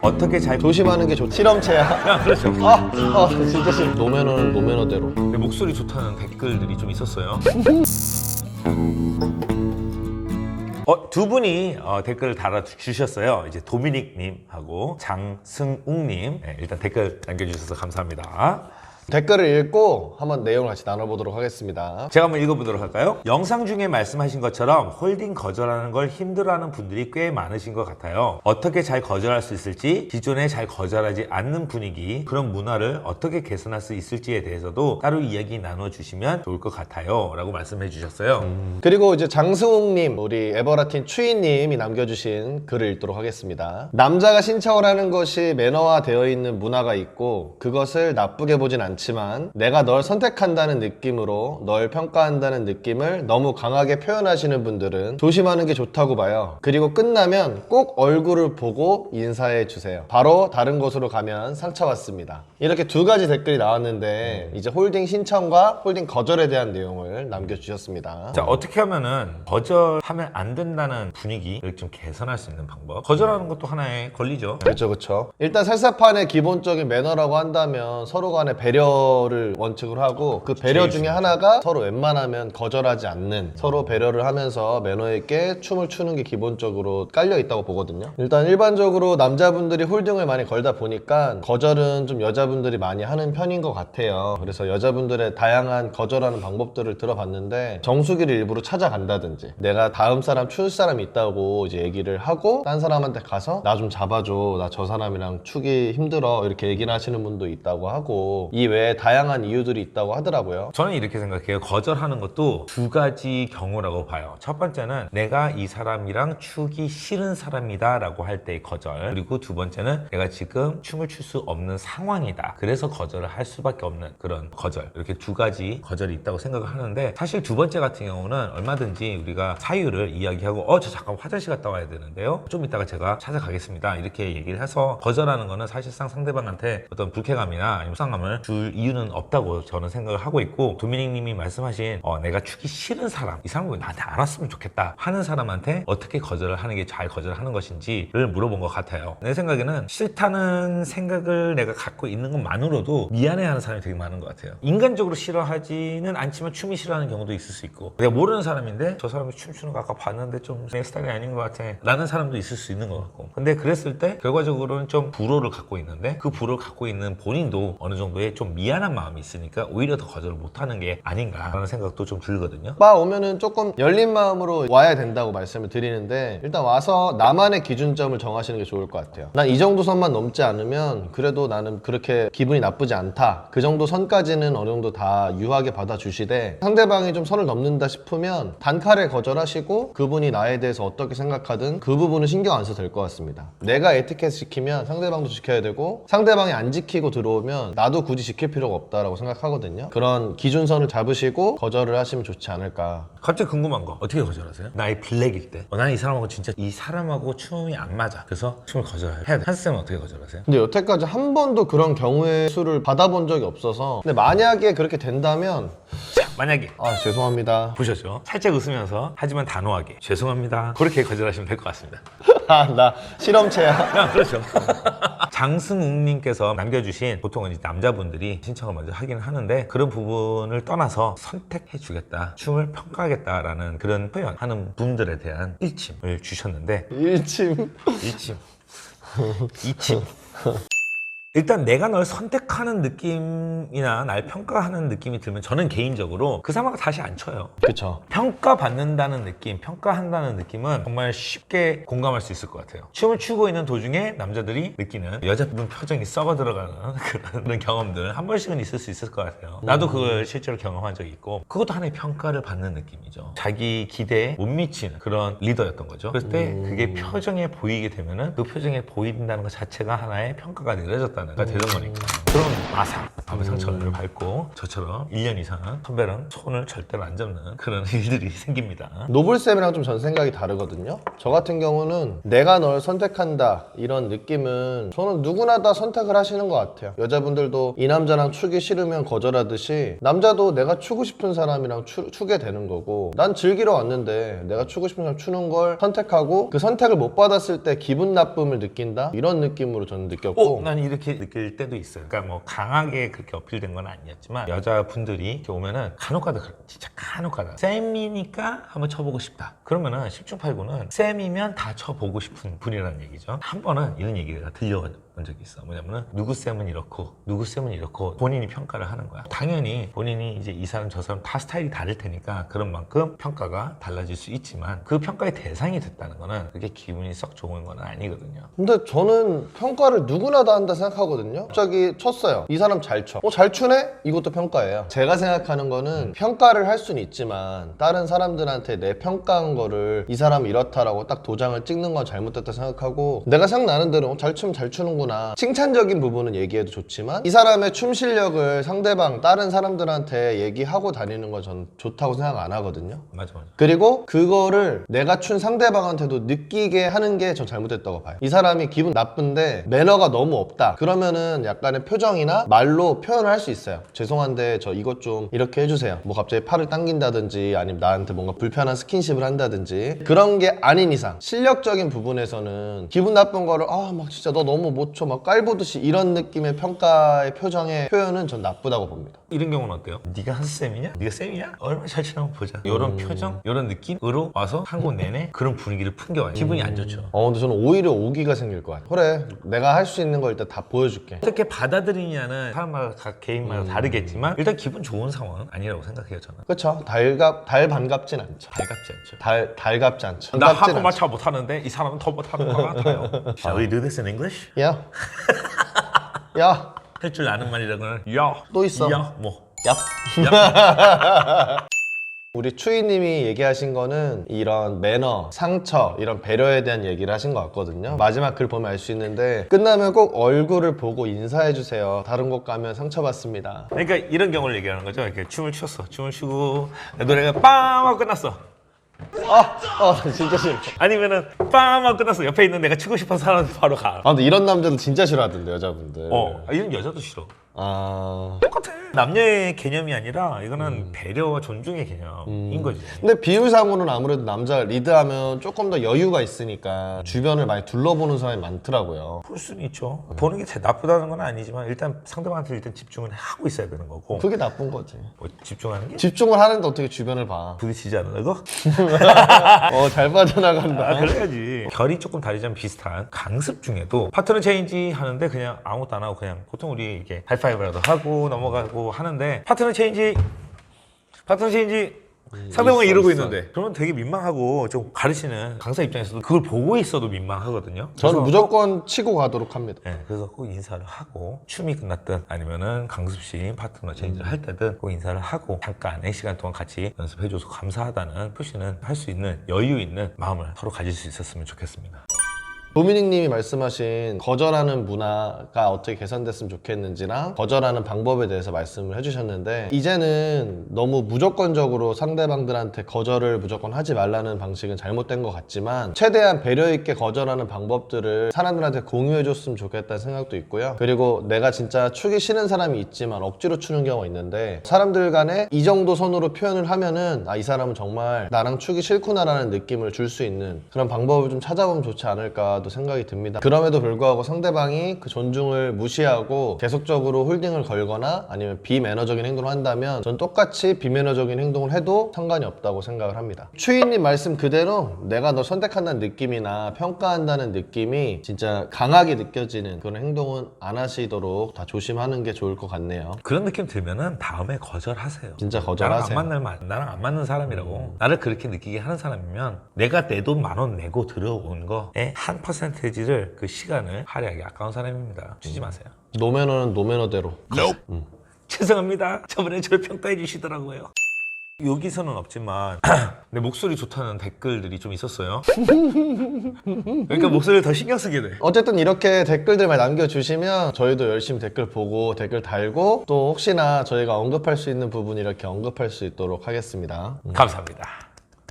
어떻게 잘 조심하는 게 좋지. 실험체야. 그렇죠. 진짜 싫어. 노면허는 노면허대로. 내 목소리 좋다는 댓글들이 좀 있었어요. 두 분이 댓글을 달아주셨어요. 이제 도미닉님하고 장승욱님. 네, 일단 댓글 남겨주셔서 감사합니다. 댓글을 읽고 한번 내용을 같이 나눠보도록 하겠습니다. 제가 한번 읽어보도록 할까요? 영상 중에 말씀하신 것처럼 홀딩 거절하는 걸 힘들어하는 분들이 꽤 많으신 것 같아요. 어떻게 잘 거절할 수 있을지, 기존에 잘 거절하지 않는 분위기, 그런 문화를 어떻게 개선할 수 있을지에 대해서도 따로 이야기 나눠주시면 좋을 것 같아요 라고 말씀해 주셨어요. 그리고 이제 장승욱님, 우리 에버라틴 추이님이 남겨주신 글을 읽도록 하겠습니다. 남자가 신청을 하는 것이 매너화 되어 있는 문화가 있고 그것을 나쁘게 보진 않지만 내가 널 선택한다는 느낌으로 널 평가한다는 느낌을 너무 강하게 표현하시는 분들은 조심하는 게 좋다고 봐요. 그리고 끝나면 꼭 얼굴을 보고 인사해 주세요. 바로 다른 곳으로 가면 상처받습니다. 이렇게 두 가지 댓글이 나왔는데 이제 홀딩 신청과 홀딩 거절에 대한 내용을 남겨주셨습니다. 자, 어떻게 하면은 거절하면 안 된다는 분위기를 좀 개선할 수 있는 방법. 거절하는 것도 하나의 권리죠. 그렇죠. 일단 살사판의 기본적인 매너라고 한다면 서로 간의 배려를 원칙으로 하고 그 배려 제일 중에 중요하죠. 하나가 서로 웬만하면 거절하지 않는, 서로 배려를 하면서 매너 있게 춤을 추는 게 기본적으로 깔려 있다고 보거든요. 일단 일반적으로 남자분들이 홀딩을 많이 걸다 보니까 거절은 좀 여자분들이 많이 하는 편인 것 같아요. 그래서 여자분들의 다양한 거절하는 방법들을 들어봤는데 정수기를 일부러 찾아간다든지, 내가 다음 사람 추울 사람이 있다고 이제 얘기를 하고 딴 사람한테 가서 나 좀 잡아줘, 나 저 사람이랑 추기 힘들어, 이렇게 얘기를 하시는 분도 있다고 하고, 이 외에 다양한 이유들이 있다고 하더라고요. 저는 이렇게 생각해요. 거절하는 것도 두 가지 경우라고 봐요. 첫 번째는 내가 이 사람이랑 추기 싫은 사람이다 라고 할 때의 거절. 그리고 두 번째는 내가 지금 춤을 출 수 없는 상황이다, 그래서 거절을 할 수밖에 없는 그런 거절. 이렇게 두 가지 거절이 있다고 생각을 하는데, 사실 두 번째 같은 경우는 얼마든지 우리가 사유를 이야기하고 저 잠깐 화장실 갔다 와야 되는데요, 좀 이따가 제가 찾아가겠습니다, 이렇게 얘기를 해서 거절하는 거는 사실상 상대방한테 어떤 불쾌감이나 아니면 불쌍함을 줄 이유는 없다고 저는 생각을 하고 있고, 도미닉 님이 말씀하신 내가 추기 싫은 사람, 이 사람은 왜 나한테 안 왔으면 좋겠다 하는 사람한테 어떻게 거절을 하는 게 잘 거절하는 것인지를 물어본 것 같아요. 내 생각에는 싫다는 생각을 내가 갖고 있는 것만으로도 미안해하는 사람이 되게 많은 것 같아요. 인간적으로 싫어하지는 않지만 춤이 싫어하는 경우도 있을 수 있고, 내가 모르는 사람인데 저 사람이 춤추는 거 아까 봤는데 좀 내 스타일이 아닌 것 같아 라는 사람도 있을 수 있는 것 같고, 근데 그랬을 때 결과적으로는 좀 불호를 갖고 있는데, 그 불호를 갖고 있는 본인도 어느 정도의 좀 미안한 마음이 있으니까 오히려 더 거절을 못하는 게 아닌가라는 생각도 좀 들거든요. 바 오면은 조금 열린 마음으로 와야 된다고 말씀을 드리는데, 일단 와서 나만의 기준점을 정하시는 게 좋을 것 같아요. 난 이 정도 선만 넘지 않으면 그래도 나는 그렇게 기분이 나쁘지 않다, 그 정도 선까지는 어느 정도 다 유하게 받아주시되, 상대방이 좀 선을 넘는다 싶으면 단칼에 거절하시고 그분이 나에 대해서 어떻게 생각하든 그 부분은 신경 안 써도 될 것 같습니다. 내가 에티켓 지키면 상대방도 지켜야 되고, 상대방이 안 지키고 들어오면 나도 굳이 지킬 필요가 없다라고 생각하거든요. 그런 기준선을 잡으시고 거절을 하시면 좋지 않을까. 갑자기 궁금한 거, 어떻게 거절하세요? 나의 블랙일 때 난 이 사람하고 진짜 이 사람하고 춤이 안 맞아, 그래서 춤을 거절해야 돼. 한쌤은 어떻게 거절하세요? 근데 여태까지 한 번도 그런 경우의 수를 받아본 적이 없어서, 근데 만약에 그렇게 된다면 만약에 죄송합니다. 보셨죠? 살짝 웃으면서 하지만 단호하게 죄송합니다, 그렇게 거절하시면 될 것 같습니다. 나 실험체야. 그렇죠. 장승욱님께서 남겨주신, 보통은 이제 남자분들이 신청을 먼저 하긴 하는데, 그런 부분을 떠나서 선택해 주겠다, 춤을 평가하겠다라는 그런 표현하는 분들에 대한 일침을 주셨는데, 일침. 이침. 일단 내가 널 선택하는 느낌이나 날 평가하는 느낌이 들면 저는 개인적으로 그 사람하고 다시 안 쳐요. 그쵸. 평가받는다는 느낌, 평가한다는 느낌은 정말 쉽게 공감할 수 있을 것 같아요. 춤을 추고 있는 도중에 남자들이 느끼는 여자분 표정이 썩어 들어가는 그런 경험들 한 번씩은 있을 수 있을 것 같아요. 나도 그걸 실제로 경험한 적이 있고, 그것도 하나의 평가를 받는 느낌이죠. 자기 기대에 못 미치는 그런 리더였던 거죠. 그럴 때 그게 표정에 보이게 되면은 그 표정에 보인다는 것 자체가 하나의 평가가 내려졌다 틀렸다는 가 되는 거니까. 그럼 마상 마음의 상처를 밟고 저처럼 1년 이상 선배랑 손을 절대로 안 잡는 그런 일들이 생깁니다. 노블쌤이랑 좀 전 생각이 다르거든요. 저 같은 경우는 내가 널 선택한다 이런 느낌은 저는 누구나 다 선택을 하시는 것 같아요. 여자분들도 이 남자랑 추기 싫으면 거절하듯이 남자도 내가 추고 싶은 사람이랑 추게 되는 거고, 난 즐기러 왔는데 내가 추고 싶은 사람 추는 걸 선택하고 그 선택을 못 받았을 때 기분 나쁨을 느낀다, 이런 느낌으로 저는 느꼈고. 난 이렇게 느낄 때도 있어요. 그러니까 뭐 강하게 그렇게 어필된 건 아니었지만 여자분들이 이렇게 오면은 간혹가다 진짜 간혹가다 쌤이니까 한번 쳐보고 싶다. 그러면은 10중 8구는 쌤이면 다 쳐보고 싶은 분이라는 얘기죠. 한 번은 이런 얘기가 들려본 적이 있어. 뭐냐면은 누구 쌤은 이렇고 누구 쌤은 이렇고 본인이 평가를 하는 거야. 당연히 본인이 이제 이 사람 저 사람 다 스타일이 다를 테니까 그런 만큼 평가가 달라질 수 있지만 그 평가의 대상이 됐다는 거는 그게 기분이 썩 좋은 건 아니거든요. 근데 저는 평가를 누구나 다 한다 생각하거든요. 갑자기 쳤어요. 이 사람 잘 쳐. 잘 추네? 이것도 평가예요. 제가 생각하는 거는 평가를 할 수는 있지만 다른 사람들한테 내 평가한 거를 이 사람 이렇다라고 딱 도장을 찍는 건 잘못됐다 생각하고, 내가 생각나는 대로 잘 추면 잘 추는구나, 칭찬적인 부분은 얘기해도 좋지만 이 사람의 춤 실력을 상대방 다른 사람들한테 얘기하고 다니는 건 전 좋다고 생각 안 하거든요. 맞아. 그리고 그거를 내가 춘 상대방한테도 느끼게 하는 게 전 잘못됐다고 봐요. 이 사람이 기분 나쁜데 매너가 너무 없다 그러면은 약간의 표정이나 말로 표현을 할 수 있어요. 죄송한데 저 이것 좀 이렇게 해주세요. 뭐 갑자기 팔을 당긴다든지 아니면 나한테 뭔가 불편한 스킨십을 한다든지, 그런 게 아닌 이상 실력적인 부분에서는 기분 나쁜 거를 막 진짜 너 너무 못 쳐 막 깔보듯이 이런 느낌의 평가의 표정의 표현은 전 나쁘다고 봅니다. 이런 경우는 어때요? 네가 한스쌤이냐? 네가 쌤이냐? 얼마나 잘 치나 한번 보자. 이런 표정, 이런 느낌으로 와서 한 곳 내내 그런 분위기를 풍겨와요. 기분이 안 좋죠. 근데 저는 오히려 오기가 생길 것 같아요. 그래, 내가 할 수 있는 걸 일단 다 보여줄게. 어떻게 받아들이냐는 사람마다 각 개인마다 다르겠지만 일단 기분 좋은 상황은 아니라고 생각해요, 저는. 그쵸. 달 반갑진 않죠. 달갑지 않죠. 달갑지 않죠. 나 반갑진 한국말 않죠. 잘 못하는데 이 사람은 더 못하는 것 같아요. Shall we do this in English? 야. 야. 할 줄 아는 말이라고는 야. 또 있어. 야, 뭐. 야. 우리 추이님이 얘기하신 거는 이런 매너, 상처, 이런 배려에 대한 얘기를 하신 것 같거든요. 마지막 글 보면 알 수 있는데 끝나면 꼭 얼굴을 보고 인사해주세요. 다른 곳 가면 상처받습니다. 그러니까 이런 경우를 얘기하는 거죠. 이렇게 춤을 췄어. 춤을 추고 노래가 빵 하고 끝났어. 진짜 싫어. 아니면은 빵 하고 끝났어. 옆에 있는 내가 추고 싶은 사람한테 바로 가. 근데 이런 남자들 진짜 싫어하던데, 여자분들. 이런 여자도 싫어. 아. 똑같아. 남녀의 개념이 아니라 이거는 배려와 존중의 개념인 거지. 근데 비율상으로는 아무래도 남자가 리드하면 조금 더 여유가 있으니까 주변을 많이 둘러보는 사람이 많더라고요. 볼 수는 있죠. 보는 게 제일 나쁘다는 건 아니지만 일단 상대방한테 일단 집중을 하고 있어야 되는 거고. 그게 나쁜 거지. 뭐 집중하는 게? 집중을 하는데 어떻게 주변을 봐. 부딪히지 않으려고? 잘 빠져나간다. 그래야지. 결이 조금 다르지만 비슷한 강습 중에도 파트너 체인지 하는데 그냥 아무것도 안 하고 그냥 보통 우리 이렇게 하이파이브라도 하고 넘어가고 하는데 파트너 체인지 상대방이 이러고 있는데 그러면 되게 민망하고 좀 가르치는 강사 입장에서도 그걸 보고 있어도 민망하거든요. 저는 무조건 치고 가도록 합니다. 네, 그래서 꼭 인사를 하고 춤이 끝났든 아니면은 강습실 파트너 체인지를 할 때든 꼭 인사를 하고 잠깐 4시간 동안 같이 연습해줘서 감사하다는 표시는 할 수 있는 여유 있는 마음을 서로 가질 수 있었으면 좋겠습니다. 도미닉 님이 말씀하신 거절하는 문화가 어떻게 개선됐으면 좋겠는지랑 거절하는 방법에 대해서 말씀을 해주셨는데, 이제는 너무 무조건적으로 상대방들한테 거절을 무조건 하지 말라는 방식은 잘못된 것 같지만 최대한 배려 있게 거절하는 방법들을 사람들한테 공유해 줬으면 좋겠다는 생각도 있고요. 그리고 내가 진짜 추기 싫은 사람이 있지만 억지로 추는 경우가 있는데 사람들 간에 이 정도 선으로 표현을 하면은 이 사람은 정말 나랑 추기 싫구나라는 느낌을 줄 수 있는 그런 방법을 좀 찾아보면 좋지 않을까 도 생각이 듭니다. 그럼에도 불구하고 상대방이 그 존중을 무시하고 계속적으로 홀딩을 걸거나 아니면 비매너적인 행동을 한다면 전 똑같이 비매너적인 행동을 해도 상관이 없다고 생각을 합니다. 추이님 말씀 그대로 내가 너 선택한다는 느낌이나 평가한다는 느낌이 진짜 강하게 느껴지는 그런 행동은 안 하시도록 다 조심하는 게 좋을 것 같네요. 그런 느낌 들면은 다음에 거절하세요. 진짜 거절하세요. 나랑 안 맞는 사람이라고 나를 그렇게 느끼게 하는 사람이면 내가 내 돈 10,000원 내고 들어온 거에 한 퍼센테이지를 그 시간을 할애하기 아까운 사람입니다. 주지 마세요. 노매너는 노매너대로. 죄송합니다. 저번에 저를 평가해 주시더라고요. 여기서는 없지만 내 목소리 좋다는 댓글들이 좀 있었어요. 그러니까 목소리를 더 신경 쓰게 돼. 어쨌든 이렇게 댓글들 많이 남겨주시면 저희도 열심히 댓글 보고 댓글 달고 또 혹시나 저희가 언급할 수 있는 부분 이렇게 언급할 수 있도록 하겠습니다. 감사합니다.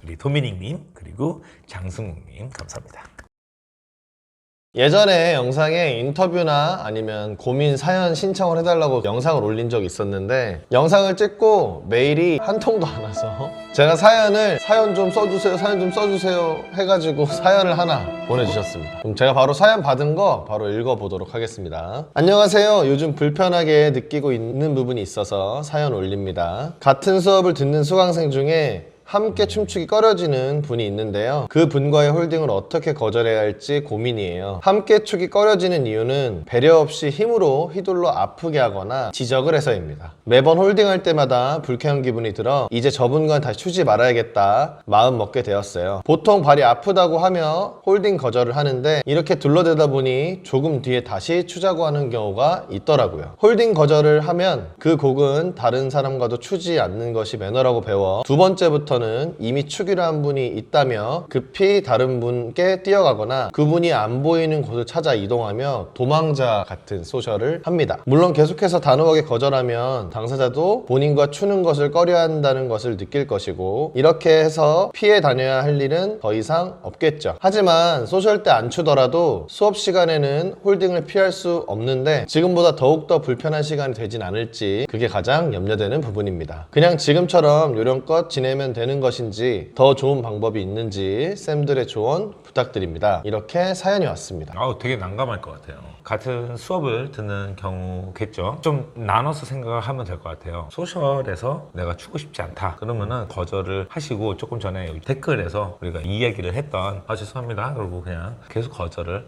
우리 도미닉님 그리고 장승욱님 감사합니다. 예전에 영상에 인터뷰나 아니면 고민 사연 신청을 해달라고 영상을 올린 적이 있었는데 영상을 찍고 메일이 한 통도 안 와서 제가 사연 좀 써주세요 해가지고 사연을 하나 보내주셨습니다. 그럼 제가 바로 사연 받은 거 바로 읽어보도록 하겠습니다. 안녕하세요. 요즘 불편하게 느끼고 있는 부분이 있어서 사연 올립니다. 같은 수업을 듣는 수강생 중에 함께 춤추기 꺼려지는 분이 있는데요. 그 분과의 홀딩을 어떻게 거절해야 할지 고민이에요. 함께 추기 꺼려지는 이유는 배려 없이 힘으로 휘둘러 아프게 하거나 지적을 해서입니다. 매번 홀딩할 때마다 불쾌한 기분이 들어 이제 저분과는 다시 추지 말아야겠다 마음 먹게 되었어요. 보통 발이 아프다고 하며 홀딩 거절을 하는데 이렇게 둘러대다 보니 조금 뒤에 다시 추자고 하는 경우가 있더라고요. 홀딩 거절을 하면 그 곡은 다른 사람과도 추지 않는 것이 매너라고 배워 두 번째부터 이미 추기로 한 분이 있다며 급히 다른 분께 뛰어가거나 그분이 안 보이는 곳을 찾아 이동하며 도망자 같은 소셜을 합니다. 물론 계속해서 단호하게 거절하면 당사자도 본인과 추는 것을 꺼려한다는 것을 느낄 것이고 이렇게 해서 피해 다녀야 할 일은 더 이상 없겠죠. 하지만 소셜 때 안 추더라도 수업 시간에는 홀딩을 피할 수 없는데 지금보다 더욱더 불편한 시간이 되진 않을지 그게 가장 염려되는 부분입니다. 그냥 지금처럼 요령껏 지내면 되는 것인지 더 좋은 방법이 있는지 쌤들의 조언 부탁드립니다. 이렇게 사연이 왔습니다. 되게 난감할 것 같아요. 같은 수업을 듣는 경우겠죠. 좀 나눠서 생각을 하면 될 것 같아요. 소셜에서 내가 추고 싶지 않다 그러면은 거절을 하시고 조금 전에 여기 댓글에서 우리가 이 이야기를 했던 죄송합니다 그리고 그냥 계속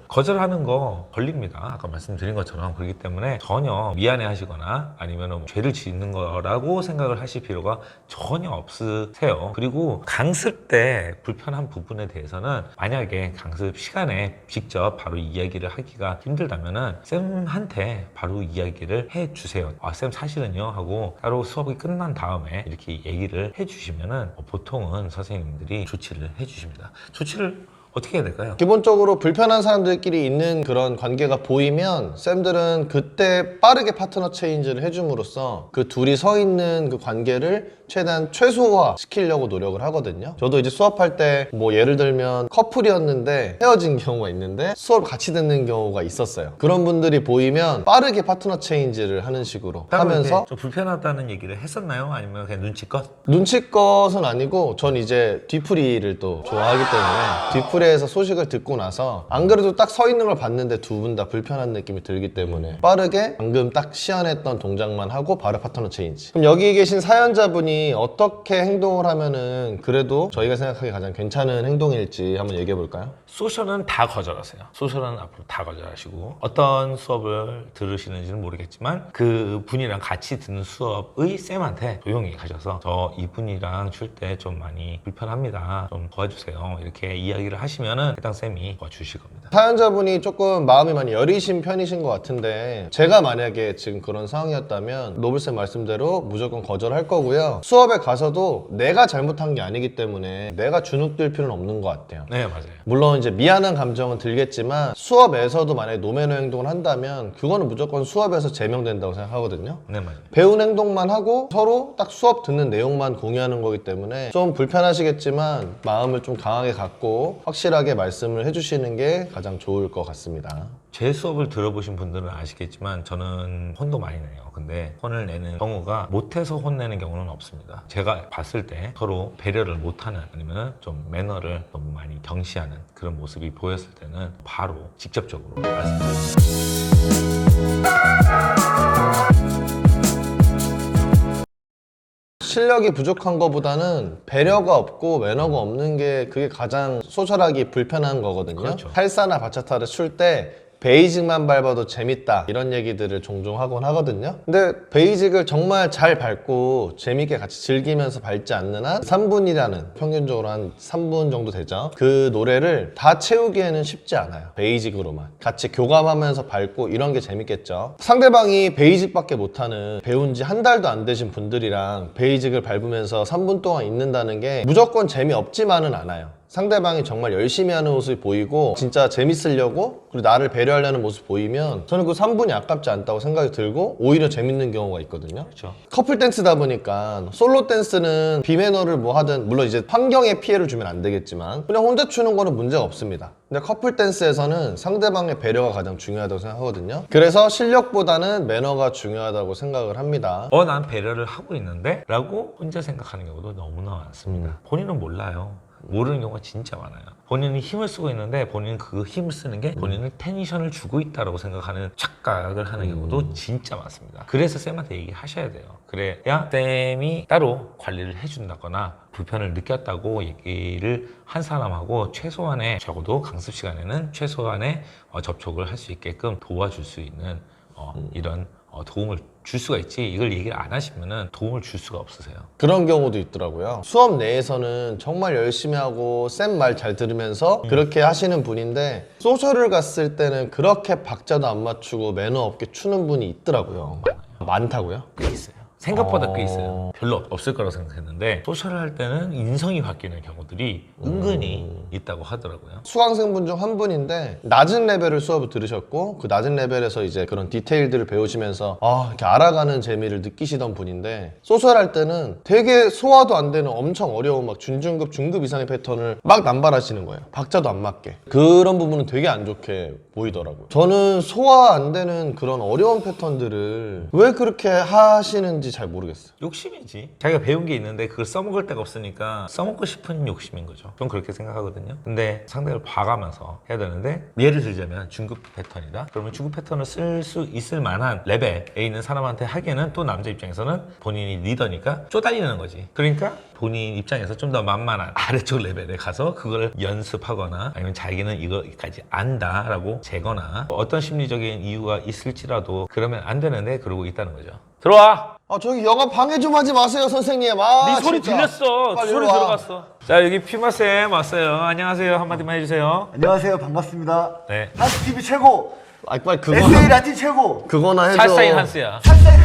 거절하는 거 걸립니다. 아까 말씀드린 것처럼. 그렇기 때문에 전혀 미안해 하시거나 아니면 죄를 짓는 거라고 생각을 하실 필요가 전혀 없으세요. 그리고 강습 때 불편한 부분에 대해서는 만약에 강습 시간에 직접 바로 이야기를 하기가 힘들다면은 쌤한테 바로 이야기를 해주세요. 쌤 사실은요 하고 따로 수업이 끝난 다음에 이렇게 얘기를 해주시면은 보통은 선생님들이 조치를 해주십니다. 조치를 어떻게 해야 될까요? 기본적으로 불편한 사람들끼리 있는 그런 관계가 보이면 쌤들은 그때 빠르게 파트너 체인지를 해줌으로써 그 둘이 서 있는 그 관계를 최대한 최소화 시키려고 노력을 하거든요. 저도 이제 수업할 때 뭐 예를 들면 커플이었는데 헤어진 경우가 있는데 수업 같이 듣는 경우가 있었어요. 그런 분들이 보이면 빠르게 파트너 체인지를 하는 식으로 하면서 좀 불편하다는 얘기를 했었나요? 아니면 그냥 눈치껏? 눈치껏은 아니고 전 이제 뒤풀이를 또 좋아하기 때문에 뒤풀이에서 소식을 듣고 나서 안 그래도 딱 서 있는 걸 봤는데 두 분 다 불편한 느낌이 들기 때문에 빠르게 방금 딱 시연했던 동작만 하고 바로 파트너 체인지. 그럼 여기 계신 사연자분이 어떻게 행동을 하면은 그래도 저희가 생각하기에 가장 괜찮은 행동일지 한번 얘기해 볼까요? 소셜은 다 거절하세요. 소셜은 앞으로 다 거절하시고 어떤 수업을 들으시는지는 모르겠지만 그 분이랑 같이 듣는 수업의 쌤한테 조용히 가셔서 저 이분이랑 출 때 좀 많이 불편합니다. 좀 도와주세요. 이렇게 이야기를 하시면은 해당 쌤이 도와주실 겁니다. 사연자분이 조금 마음이 많이 여리신 편이신 것 같은데 제가 만약에 지금 그런 상황이었다면 노블쌤 말씀대로 무조건 거절할 거고요. 수업에 가서도 내가 잘못한 게 아니기 때문에 내가 주눅들 필요는 없는 것 같아요. 네, 맞아요. 물론 이제 미안한 감정은 들겠지만 수업에서도 만약에 노매너 행동을 한다면 그거는 무조건 수업에서 제명된다고 생각하거든요. 네, 맞아요. 배운 행동만 하고 서로 딱 수업 듣는 내용만 공유하는 거기 때문에 좀 불편하시겠지만 마음을 좀 강하게 갖고 확실하게 말씀을 해주시는 게 가장 좋을 것 같습니다. 제 수업을 들어보신 분들은 아시겠지만 저는 혼도 많이 내요. 근데 혼을 내는 경우가 못해서 혼내는 경우는 없습니다. 제가 봤을 때 서로 배려를 못하는 아니면 좀 매너를 너무 많이 경시하는 그런 모습이 보였을 때는 바로 직접적으로 말씀드립니다. 실력이 부족한 것보다는 배려가 없고 매너가 없는 게 그게 가장 소셜하기 불편한 거거든요. 그렇죠. 살사나 바차타를 출 때 베이직만 밟아도 재밌다 이런 얘기들을 종종 하곤 하거든요. 근데 베이직을 정말 잘 밟고 재밌게 같이 즐기면서 밟지 않는 한 3분이라는 평균적으로 한 3분 정도 되죠. 그 노래를 다 채우기에는 쉽지 않아요. 베이직으로만 같이 교감하면서 밟고 이런 게 재밌겠죠. 상대방이 베이직밖에 못하는 배운 지 한 달도 안 되신 분들이랑 베이직을 밟으면서 3분 동안 있는다는 게 무조건 재미없지만은 않아요. 상대방이 정말 열심히 하는 모습이 보이고 진짜 재밌으려고 그리고 나를 배려하려는 모습 보이면 저는 그 3분이 아깝지 않다고 생각이 들고 오히려 재밌는 경우가 있거든요. 그렇죠. 커플 댄스다 보니까 솔로 댄스는 비매너를 뭐 하든 물론 이제 환경에 피해를 주면 안 되겠지만 그냥 혼자 추는 거는 문제가 없습니다. 근데 커플 댄스에서는 상대방의 배려가 가장 중요하다고 생각하거든요. 그래서 실력보다는 매너가 중요하다고 생각을 합니다. 난 배려를 하고 있는데? 라고 혼자 생각하는 경우도 너무나 많습니다. 본인은 몰라요. 모르는 경우가 진짜 많아요. 본인이 힘을 쓰고 있는데 본인은 그 힘을 쓰는 게 본인을 텐션을 주고 있다고 생각하는 착각을 하는 경우도 진짜 많습니다. 그래서 쌤한테 얘기하셔야 돼요. 그래야 쌤이 따로 관리를 해준다거나 불편을 느꼈다고 얘기를 한 사람하고 최소한의 적어도 강습 시간에는 최소한의 접촉을 할 수 있게끔 도와줄 수 있는 이런 도움을 줄 수가 있지 이걸 얘기를 안 하시면은 도움을 줄 수가 없으세요. 그런 경우도 있더라고요. 수업 내에서는 정말 열심히 하고 쌤 말 잘 들으면서 그렇게 하시는 분인데 소셜을 갔을 때는 그렇게 박자도 안 맞추고 매너 없게 추는 분이 있더라고요. 많다고요? 꽤 있어요. 생각보다 꽤 있어요. 별로 없을 거라고 생각했는데 소셜을 할 때는 인성이 바뀌는 경우들이 은근히 있다고 하더라고요. 수강생분 중 한 분인데 낮은 레벨을 수업을 들으셨고 그 낮은 레벨에서 이제 그런 디테일들을 배우시면서 이렇게 알아가는 재미를 느끼시던 분인데 소셜할 때는 되게 소화도 안 되는 엄청 어려운 막 준중급, 중급 이상의 패턴을 막 남발하시는 거예요. 박자도 안 맞게. 그런 부분은 되게 안 좋게 보이더라고요. 저는 소화 안 되는 그런 어려운 패턴들을 왜 그렇게 하시는지 잘 모르겠어요. 욕심이지. 자기가 배운 게 있는데 그걸 써먹을 데가 없으니까 써먹고 싶은 욕심인 거죠. 좀 그렇게 생각하거든요. 근데 상대를 봐가면서 해야 되는데 예를 들자면 중급 패턴이다. 그러면 중급 패턴을 쓸 수 있을 만한 레벨에 있는 사람한테 하기에는 또 남자 입장에서는 본인이 리더니까 쪼달리는 거지. 그러니까 본인 입장에서 좀 더 만만한 아래쪽 레벨에 가서 그걸 연습하거나 아니면 자기는 이거까지 안다라고 재거나 어떤 심리적인 이유가 있을지라도 그러면 안 되는데 그러고 있다는 거죠. 들어와! 저기 영업 방해 좀 하지 마세요, 선생님. 네 소리 진짜. 들렸어. 빨리 소리 일로 와. 들어갔어. 자, 여기 피마쌤 왔어요. 안녕하세요. 한마디만 해주세요. 안녕하세요. 반갑습니다. 네. 한스TV 최고! 빨리 SA 라틴 최고! 그거나 해줘. 살사인 한스야. 샷사인